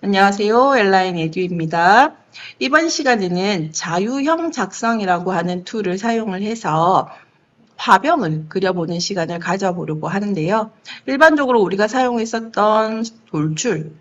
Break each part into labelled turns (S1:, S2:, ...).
S1: 안녕하세요. 엘라인 에듀입니다. 이번 시간에는 자유형 작성이라고 하는 툴을 사용을 해서 화병을 그려보는 시간을 가져보려고 하는데요. 일반적으로 우리가 사용했었던 돌출,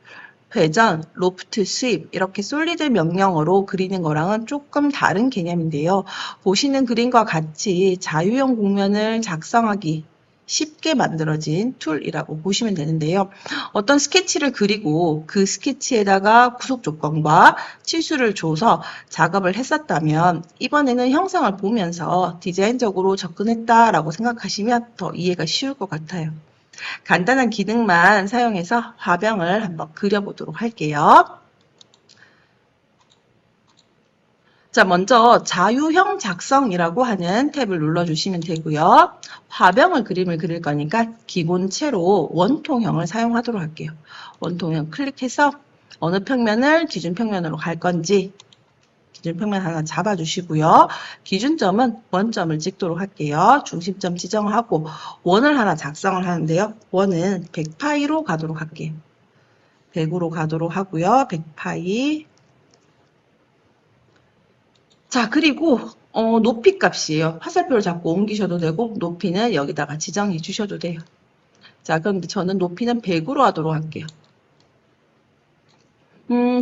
S1: 회전, 로프트, 스윕 이렇게 솔리드 명령어로 그리는 거랑은 조금 다른 개념인데요. 보시는 그림과 같이 자유형 공면을 작성하기 쉽게 만들어진 툴이라고 보시면 되는데요. 어떤 스케치를 그리고 그 스케치에다가 구속 조건과 치수를 줘서 작업을 했었다면 이번에는 형상을 보면서 디자인적으로 접근했다라고 생각하시면 더 이해가 쉬울 것 같아요. 간단한 기능만 사용해서 화병을 한번 그려보도록 할게요. 자, 먼저 자유형 작성이라고 하는 탭을 눌러주시면 되고요. 화병을 그림을 그릴 거니까 기본체로 원통형을 사용하도록 할게요. 원통형 클릭해서 어느 평면을 기준 평면으로 갈 건지 기준 평면 하나 잡아주시고요. 기준점은 원점을 찍도록 할게요. 중심점 지정하고 원을 하나 작성을 하는데요. 원은 100파이로 가도록 할게요. 100으로 가도록 하고요. 100파이. 자, 그리고 높이 값이에요. 화살표를 잡고 옮기셔도 되고 높이는 여기다가 지정해 주셔도 돼요. 자, 그럼 저는 높이는 100으로 하도록 할게요.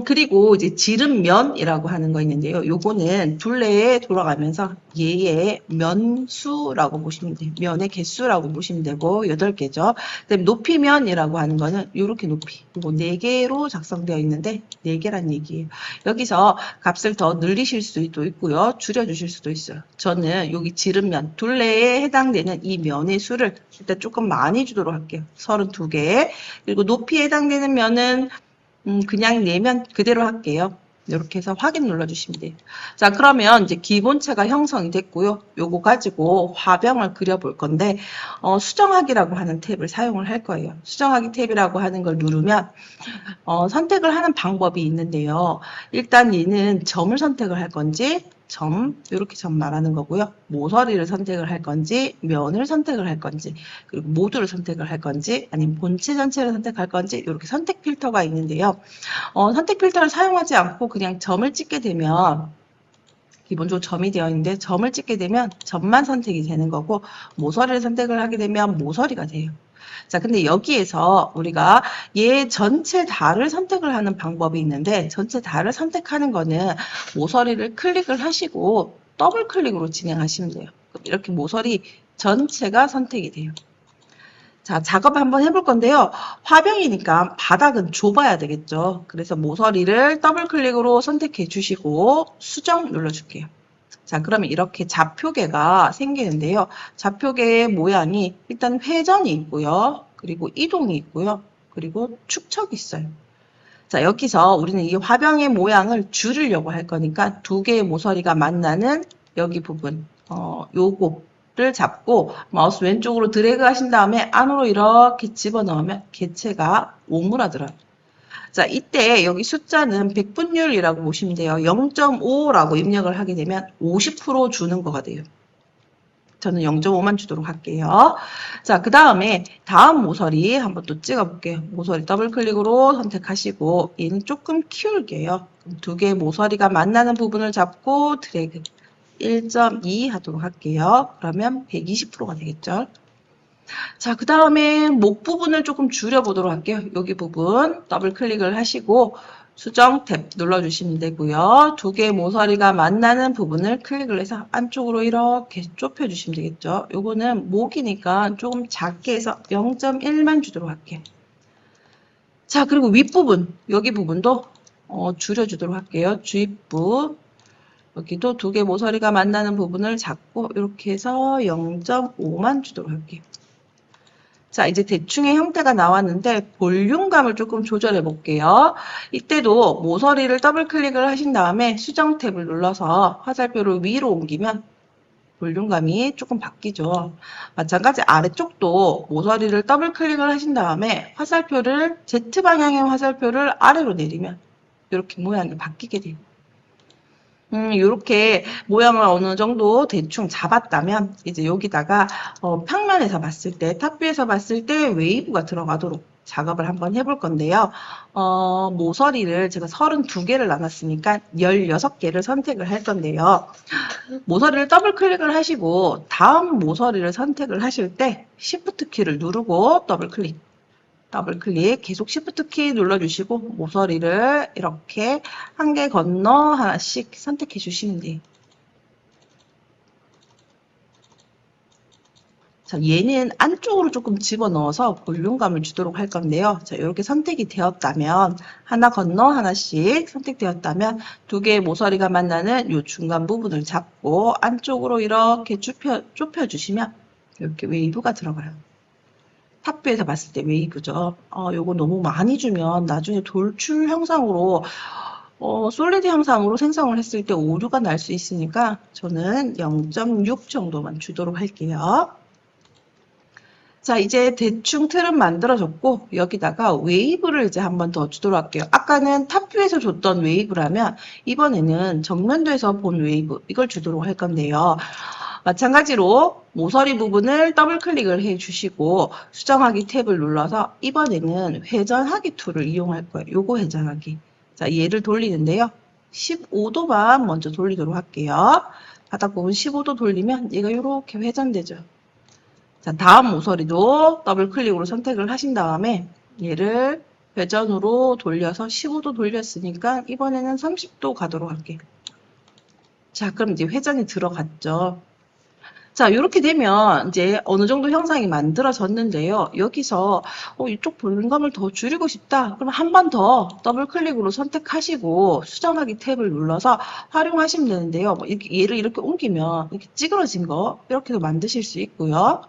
S1: 그리고 이제 지름면이라고 하는 거 있는데요. 요거는 둘레에 돌아가면서 얘의 면수라고 보시면 돼요. 면의 개수라고 보시면 되고 8개죠. 그다음에 높이면이라고 하는 거는 요렇게 높이. 요거 4개로 작성되어 있는데 4개란 얘기예요. 여기서 값을 더 늘리실 수도 있고요. 줄여주실 수도 있어요. 저는 여기 지름면, 둘레에 해당되는 이 면의 수를 일단 조금 많이 주도록 할게요. 32개. 그리고 높이에 해당되는 면은 그냥 내면 그대로 할게요. 이렇게 해서 확인 눌러주시면 돼요. 자, 그러면 이제 기본체가 형성이 됐고요. 요거 가지고 화병을 그려볼 건데, 수정하기라고 하는 탭을 사용을 할 거예요. 수정하기 탭이라고 하는 걸 누르면, 선택을 하는 방법이 있는데요. 일단 얘는 점을 선택을 할 건지, 이렇게 점 말하는 거고요. 모서리를 선택을 할 건지, 면을 선택을 할 건지, 그리고 모두를 선택을 할 건지, 아니면 본체 전체를 선택할 건지, 이렇게 선택 필터가 있는데요. 선택 필터를 사용하지 않고 그냥 점을 찍게 되면, 기본적으로 점이 되어 있는데, 점을 찍게 되면 점만 선택이 되는 거고, 모서리를 선택을 하게 되면 모서리가 돼요. 자, 근데 여기에서 우리가 얘 전체 다를 선택을 하는 방법이 있는데 전체 다를 선택하는 거는 모서리를 클릭을 하시고 더블 클릭으로 진행하시면 돼요. 이렇게 모서리 전체가 선택이 돼요. 자, 작업 한번 해볼 건데요. 화병이니까 바닥은 좁아야 되겠죠. 그래서 모서리를 더블 클릭으로 선택해 주시고 수정 눌러줄게요. 자, 그러면 이렇게 좌표계가 생기는데요. 좌표계의 모양이 일단 회전이 있고요. 그리고 이동이 있고요. 그리고 축척이 있어요. 자, 여기서 우리는 이 화병의 모양을 줄이려고 할 거니까 두 개의 모서리가 만나는 여기 부분, 요거를 잡고 마우스 왼쪽으로 드래그 하신 다음에 안으로 이렇게 집어넣으면 개체가 오므라들어요. 자, 이때 여기 숫자는 백분율이라고 보시면 돼요. 0.5라고 입력을 하게 되면 50% 주는 거가 돼요. 저는 0.5만 주도록 할게요. 자, 그 다음에 다음 모서리 한번 또 찍어볼게요. 모서리 더블 클릭으로 선택하시고 얘는 조금 키울게요. 두 개의 모서리가 만나는 부분을 잡고 드래그 1.2 하도록 할게요. 그러면 120%가 되겠죠. 자, 그 다음에 목 부분을 조금 줄여보도록 할게요. 여기 부분 더블 클릭을 하시고 수정 탭 눌러주시면 되고요. 두 개의 모서리가 만나는 부분을 클릭을 해서 안쪽으로 이렇게 좁혀주시면 되겠죠. 요거는 목이니까 조금 작게 해서 0.1만 주도록 할게요. 자, 그리고 윗부분, 여기 부분도 줄여주도록 할게요. 주입부. 여기도 두 개 모서리가 만나는 부분을 잡고 이렇게 해서 0.5만 주도록 할게요. 자, 이제 대충의 형태가 나왔는데 볼륨감을 조금 조절해 볼게요. 이때도 모서리를 더블 클릭을 하신 다음에 수정 탭을 눌러서 화살표를 위로 옮기면 볼륨감이 조금 바뀌죠. 마찬가지 아래쪽도 모서리를 더블 클릭을 하신 다음에 화살표를 Z방향의 화살표를 아래로 내리면 이렇게 모양이 바뀌게 돼요. 이렇게 모양을 어느 정도 대충 잡았다면 이제 여기다가 평면에서 봤을 때 탑뷰에서 봤을 때 웨이브가 들어가도록 작업을 한번 해볼 건데요. 모서리를 제가 32개를 나눴으니까 16개를 선택을 할 건데요. 모서리를 더블 클릭을 하시고 다음 모서리를 선택을 하실 때 Shift 키를 누르고 더블 클릭 계속 Shift 키 눌러주시고 모서리를 이렇게 한 개 건너 하나씩 선택해 주시면 돼요. 자, 얘는 안쪽으로 조금 집어넣어서 볼륨감을 주도록 할 건데요. 자, 이렇게 선택이 되었다면 하나 건너 하나씩 선택되었다면 두 개의 모서리가 만나는 이 중간 부분을 잡고 안쪽으로 이렇게 좁혀주시면 이렇게 웨이브가 들어가요. 탑뷰에서 봤을 때 웨이브죠. 요거 너무 많이 주면 나중에 돌출 형상으로 솔리드 형상으로 생성을 했을 때 오류가 날 수 있으니까 저는 0.6 정도만 주도록 할게요. 자, 이제 대충 틀은 만들어졌고 여기다가 웨이브를 이제 한 번 더 주도록 할게요. 아까는 탑뷰에서 줬던 웨이브라면 이번에는 정면도에서 본 웨이브 이걸 주도록 할 건데요. 마찬가지로 모서리 부분을 더블 클릭을 해주시고 수정하기 탭을 눌러서 이번에는 회전하기 툴을 이용할 거예요. 요거 회전하기. 자, 얘를 돌리는데요. 15도만 먼저 돌리도록 할게요. 바닥 부분 15도 돌리면 얘가 이렇게 회전되죠. 자, 다음 모서리도 더블 클릭으로 선택을 하신 다음에 얘를 회전으로 돌려서 15도 돌렸으니까 이번에는 30도 가도록 할게요. 자, 그럼 이제 회전이 들어갔죠. 자, 이렇게 되면 이제 어느 정도 형상이 만들어졌는데요. 여기서 이쪽 볼륨감을 더 줄이고 싶다. 그럼 한 번 더 더블 클릭으로 선택하시고 수정하기 탭을 눌러서 활용하시면 되는데요. 이렇게 얘를 이렇게 옮기면 이렇게 찌그러진 거 이렇게도 만드실 수 있고요.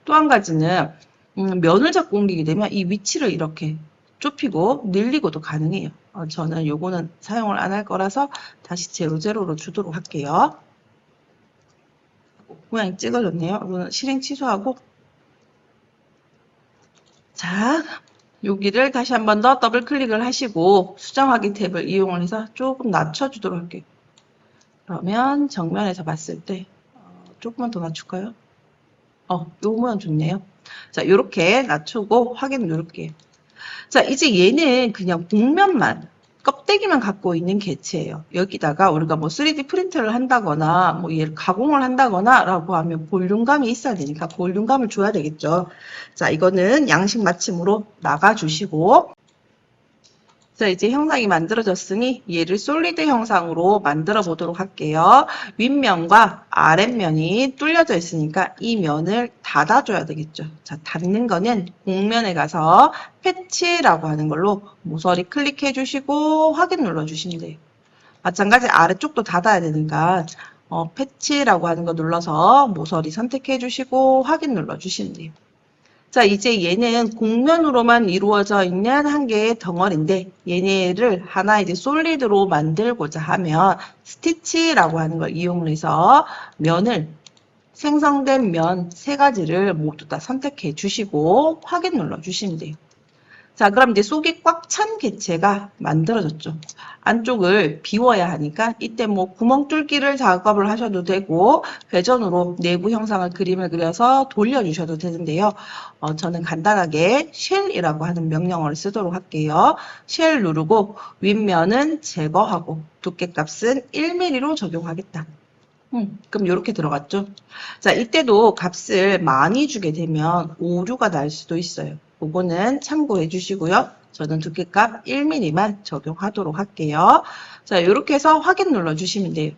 S1: 또 한 가지는 면을 잡고 옮기게 되면 이 위치를 이렇게 좁히고 늘리고도 가능해요. 저는 요거는 사용을 안 할 거라서 다시 0,0로 주도록 할게요. 모양이 찍어졌네요. 이거는 실행 취소하고 자, 여기를 다시 한 번 더 더블 클릭을 하시고 수정하기 탭을 이용을 해서 조금 낮춰주도록 할게요. 그러면 정면에서 봤을 때 조금만 더 낮출까요? 요 모양 좋네요. 자, 이렇게 낮추고 확인 누를게요. 자, 이제 얘는 그냥 곡면만, 껍데기만 갖고 있는 개체예요. 여기다가 우리가 뭐 3D 프린트를 한다거나, 뭐 얘를 가공을 한다거나 라고 하면 볼륨감이 있어야 되니까 볼륨감을 줘야 되겠죠. 자, 이거는 양식 마침으로 나가주시고, 자, 이제 형상이 만들어졌으니 얘를 솔리드 형상으로 만들어 보도록 할게요. 윗면과 아랫면이 뚫려져 있으니까 이 면을 닫아줘야 되겠죠. 자, 닫는 거는 곡면에 가서 패치라고 하는 걸로 모서리 클릭해 주시고 확인 눌러 주시면 돼요. 마찬가지 아래쪽도 닫아야 되니까 패치라고 하는 거 눌러서 모서리 선택해 주시고 확인 눌러 주시면 돼요. 자, 이제 얘는 곡면으로만 이루어져 있는 한 개의 덩어리인데 얘네를 하나 이제 솔리드로 만들고자 하면 스티치라고 하는 걸 이용해서 면을 생성된 면 세 가지를 모두 다 선택해 주시고 확인 눌러 주시면 돼요. 자, 그럼 이제 속이 꽉 찬 개체가 만들어졌죠. 안쪽을 비워야 하니까 이때 뭐 구멍 뚫기를 작업을 하셔도 되고 회전으로 내부 형상을 그림을 그려서 돌려주셔도 되는데요. 저는 간단하게 쉘이라고 하는 명령어를 쓰도록 할게요. 쉘 누르고 윗면은 제거하고 두께값은 1mm로 적용하겠다. 그럼 이렇게 들어갔죠. 자, 이때도 값을 많이 주게 되면 오류가 날 수도 있어요. 그거는 참고해 주시고요. 저는 두께값 1mm만 적용하도록 할게요. 자, 이렇게 해서 확인 눌러 주시면 돼요.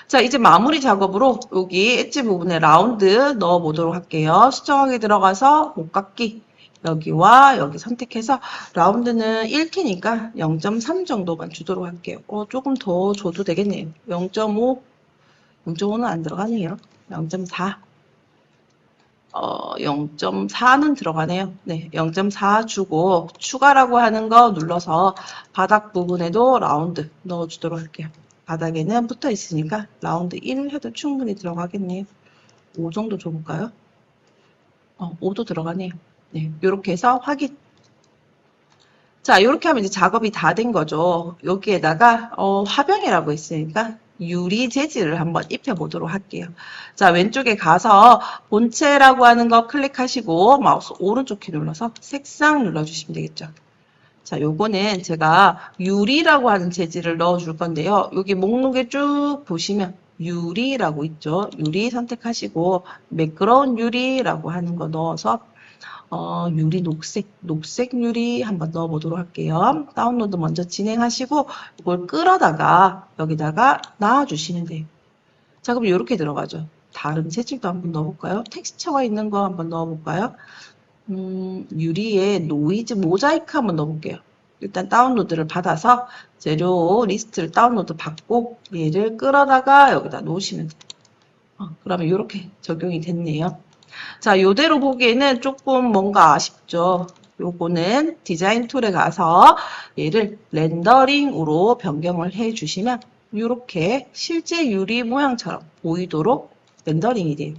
S1: 자, 이제 마무리 작업으로 여기 엣지 부분에 라운드 넣어 보도록 할게요. 수정하기 들어가서 목깎기 여기와 여기 선택해서 라운드는 1T니까 0.3 정도만 주도록 할게요. 조금 더 줘도 되겠네요. 0.5, 0.5는 안 들어가네요. 0.4. 0.4는 들어가네요. 네, 0.4 주고 추가라고 하는 거 눌러서 바닥 부분에도 라운드 넣어주도록 할게요. 바닥에는 붙어 있으니까 라운드 1 해도 충분히 들어가겠네요. 5 정도 줘볼까요? 5도 들어가네요. 네, 이렇게 해서 확인. 자, 이렇게 하면 이제 작업이 다 된 거죠. 여기에다가 화병이라고 있으니까 유리 재질을 한번 입혀보도록 할게요. 자, 왼쪽에 가서 본체라고 하는 거 클릭하시고 마우스 오른쪽 키 눌러서 색상 눌러주시면 되겠죠. 자, 요거는 제가 유리라고 하는 재질을 넣어줄 건데요. 여기 목록에 쭉 보시면 유리라고 있죠. 유리 선택하시고 매끄러운 유리라고 하는 거 넣어서 유리 녹색 유리 한번 넣어보도록 할게요. 다운로드 먼저 진행하시고 이걸 끌어다가 여기다가 놔주시면 돼요. 자, 그럼 이렇게 들어가죠. 다른 재질도 한번 넣어볼까요? 텍스처가 있는 거 한번 넣어볼까요? 유리에 노이즈 모자이크 한번 넣어볼게요. 일단 다운로드를 받아서 재료 리스트를 다운로드 받고 얘를 끌어다가 여기다 놓으시면 돼요. 그러면 이렇게 적용이 됐네요. 자, 요대로 보기에는 조금 뭔가 아쉽죠. 요거는 디자인 툴에 가서 얘를 렌더링으로 변경을 해 주시면 이렇게 실제 유리 모양처럼 보이도록 렌더링이 돼요.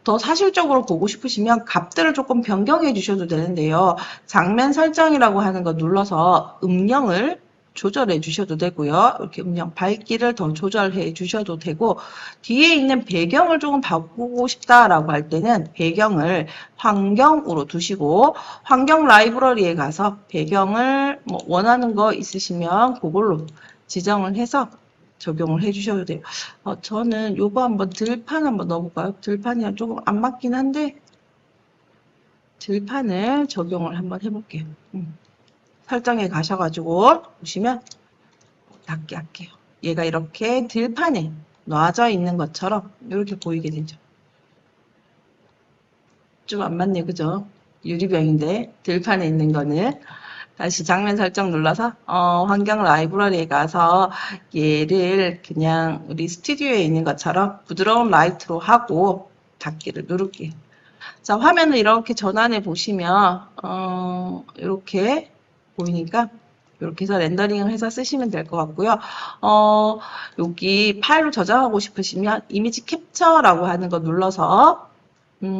S1: 더 사실적으로 보고 싶으시면 값들을 조금 변경해 주셔도 되는데요. 장면 설정이라고 하는 거 눌러서 음영을 조절해 주셔도 되고요. 이렇게 음영 밝기를 더 조절해 주셔도 되고 뒤에 있는 배경을 조금 바꾸고 싶다라고 할 때는 배경을 환경으로 두시고 환경 라이브러리에 가서 배경을 뭐 원하는 거 있으시면 그걸로 지정을 해서 적용을 해주셔도 돼요. 저는 요거 한번 들판 한번 넣어볼까요? 들판이랑 조금 안 맞긴 한데 들판을 적용을 한번 해볼게요. 설정에 가셔가지고 보시면 닫게 할게요. 얘가 이렇게 들판에 놔져 있는 것처럼 이렇게 보이게 되죠. 좀 안 맞네요. 그죠? 유리병인데 들판에 있는 거는 다시 장면 설정 눌러서 환경 라이브러리에 가서 얘를 그냥 우리 스튜디오에 있는 것처럼 부드러운 라이트로 하고 닫기를 누를게요. 자, 화면을 이렇게 전환해 보시면 이렇게 보이니까 이렇게 해서 렌더링을 해서 쓰시면 될 것 같고요. 여기 파일로 저장하고 싶으시면 이미지 캡처라고 하는 거 눌러서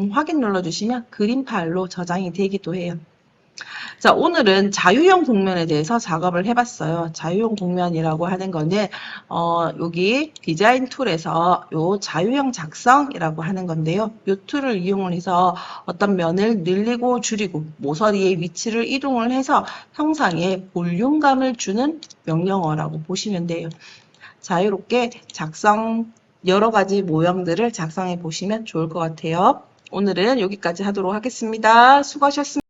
S1: 확인 눌러주시면 그림 파일로 저장이 되기도 해요. 자, 오늘은 자유형 복면에 대해서 작업을 해봤어요. 자유형 복면이라고 하는 거는 여기 디자인 툴에서 요 자유형 작성이라고 하는 건데요. 요 툴을 이용을 해서 어떤 면을 늘리고 줄이고 모서리의 위치를 이동을 해서 형상에 볼륨감을 주는 명령어라고 보시면 돼요. 자유롭게 여러 가지 모형들을 작성해 보시면 좋을 것 같아요. 오늘은 여기까지 하도록 하겠습니다. 수고하셨습니다.